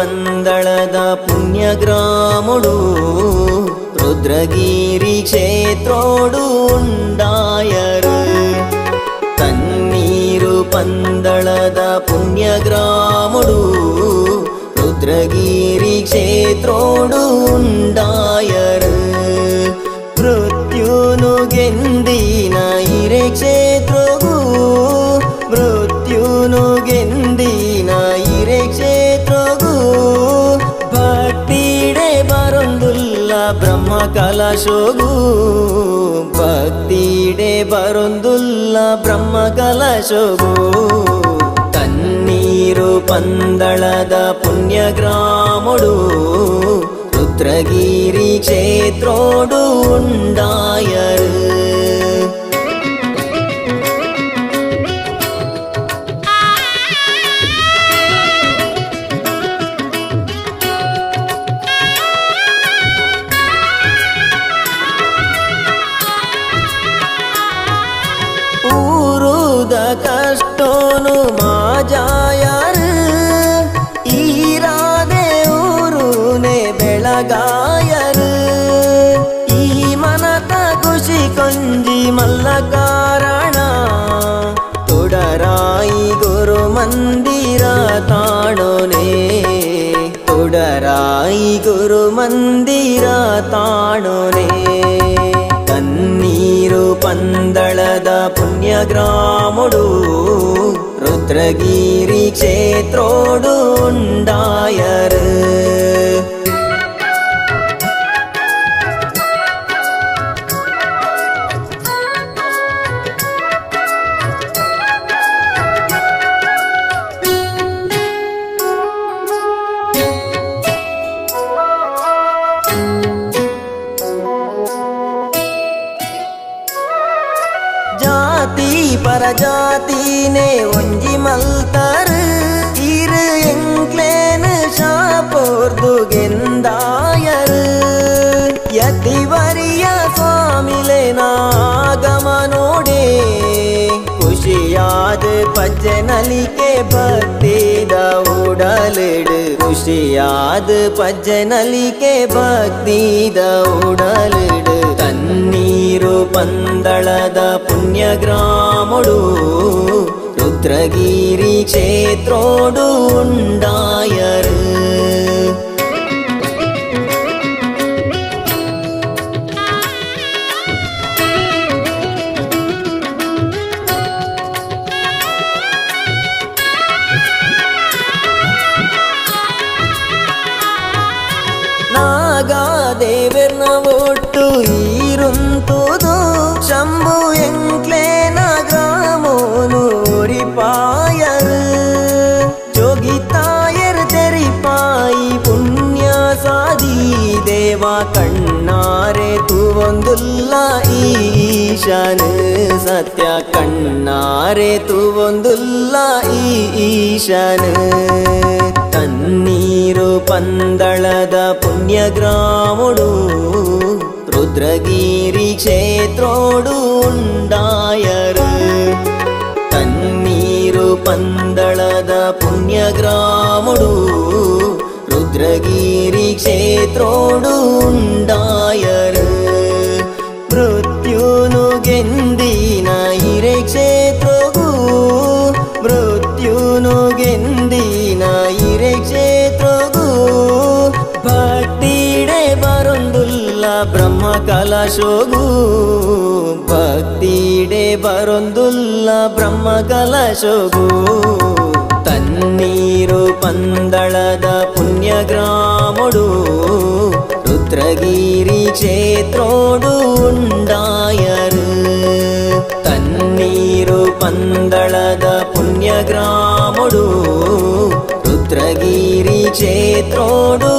ಪಂದಳದ ಪುಣ್ಯಗ್ರಾಮುಡು ರುದ್ರಗಿರಿ ಕ್ಷೇತ್ರೋಡು ಉಂಡಾಯರು ತನ್ನೀರು ಪಂದಳದ ಪುಣ್ಯಗ್ರಾಮುಡು ರುದ್ರಗಿರಿ ಕ್ಷೇತ್ರೋಡು ಉಂಡಾಯರು ಮೃತ್ಯುನು ಗೆಂದಿನ ಇರೆ ಕ್ಷೇತ್ರಗೂ ಮೃತ್ಯುನು ಗೆಂದಿನ ಇರೆ ಕ್ಷೇತ್ರಗೂ ಭಕ್ತಿಡೆ ಬರೊಂದುಲ್ಲ ಬ್ರಹ್ಮ ಕಲಶೋಗು ಭಕ್ತಿಡೆ ಬರೊಂದುಲ್ಲ ಬ್ರಹ್ಮ ಕಲಶೋಗು ತನ್ನೀರು ಪಂದಳದ ಪುಣ್ಯಗ್ರಾಮುಡು ರುದ್ರಗಿರಿ ಕ್ಷೇತ್ರೋಡು ಉಂಡಾಯರು ಊರುದ ಕಷ್ಟೋನು ಮಾಜಾಯರು ಈರಾದೆ ಊರುನೆ ಬೆಳಗಾಯರು ಈ ಮನತ ಖುಷಿ ಕೊಂಜಿ ಮಲ್ಲ ಕಾರಣ ತೊಡರಾಯಿ ಗುರು ಮಂದಿರ ತಾಣೋನೆ ತೊಡರಾಯಿ ಗುರು ಮಂದಿರ ತಾಣೋನೆ ತನ್ನೀರು ಪಂದಳದ ಪುಣ್ಯಗ್ರಾಮುಡು ರುದ್ರಗಿರಿ ಕ್ಷೇತ್ರೋಡು ಉಂಡಾಯರು ಜಾತಿ ಪರಜಾತಿನೇ ಒಂಜಿ ಮಲ್ತರು ಇರು ಎಂಕ್ಲೇನು ಶಾಪೋರ್ದು ಗೆಂದಾಯರು ಯತಿವರಿಯ ಸ್ವಾಮಿಲೆ ನಾಗಮ ನೋಡೆ ಖುಷಿಯಾದ ಪಜ್ಜನಲಿಕೆ ಭಕ್ತಿದ ಉಡಲಿಡು ಖುಷಿಯಾದ ಪಜ್ಜನಲಿಕೆ ಭಕ್ತಿದ ಉಡಲಿಡು ತನ್ನೀರು ಪಂದಳದ ಪುಣ್ಯಗ್ರಾಮುಡು ರುದ್ರಗಿರಿ ಕ್ಷೇತ್ರೋಡು ಉಂಡಾಯರು ನಾಗಾದೇವಿರ್ನ ಒಟ್ಟು ಈರುಂತುದು ಶಂಭು ಎಂಕ್ಲೇನ ಗ್ರಾಮೋನು ಉರಿಪಾಯರು ಜೋಗಿತಾಯರ್ ತೆರಿಪಾಯಿ ಪುಣ್ಯ ಸಾಧಿ ದೇವ ಕಣ್ಣಾರೆ ತೂವೊಂದುಲ್ಲ ಈಶಾನು ಸತ್ಯ ಕಣ್ಣಾರೆ ತೂವೊಂದುಲ್ಲ ಈಶಾನು ತನ್ನೀರು ಪಂದಳದ ಪುಣ್ಯಗ್ರಾಮುಡು ರುದ್ರಗಿರಿ ಕ್ಷೇತ್ರೋಡು ಉಂಡಾಯರು ತನ್ನೀರು ಪಂದಳದ ಪುಣ್ಯಗ್ರಾಮುಡು ರುದ್ರಗಿರಿ ಕ್ಷೇತ್ರೋಡು ಉಂಡಾಯರು ಮೃತ್ಯುನು ಗೆಂದಿನ ಇರೆ ಕ್ಷೇತ್ರಗೂ ಮೃತ್ಯುನು ಗೆಂದಿನ ಇರೆ ಕ್ಷೇತ್ರಗೂ ಭಕ್ತಿಡೆ ಬರೊಂದುಲ್ಲ ಬ್ರಹ್ಮ ಕಲಶೋಗು ಭಕ್ತಿಡೆ ಬರೊಂದುಲ್ಲ ಬ್ರಹ್ಮ ಕಲಶೋಗು ತನ್ನೀರು ಪಂದಳದ ಪುಣ್ಯಗ್ರಾಮುಡು. ರುದ್ರಗಿರಿ ಕ್ಷೇತ್ರೋಡು ಉಂಡಾಯರು. ತನ್ನೀರು ಪಂದಳದ ಪುಣ್ಯಗ್ರಾಮುಡು. ರುದ್ರಗಿರಿ ಕ್ಷೇತ್ರೋಡು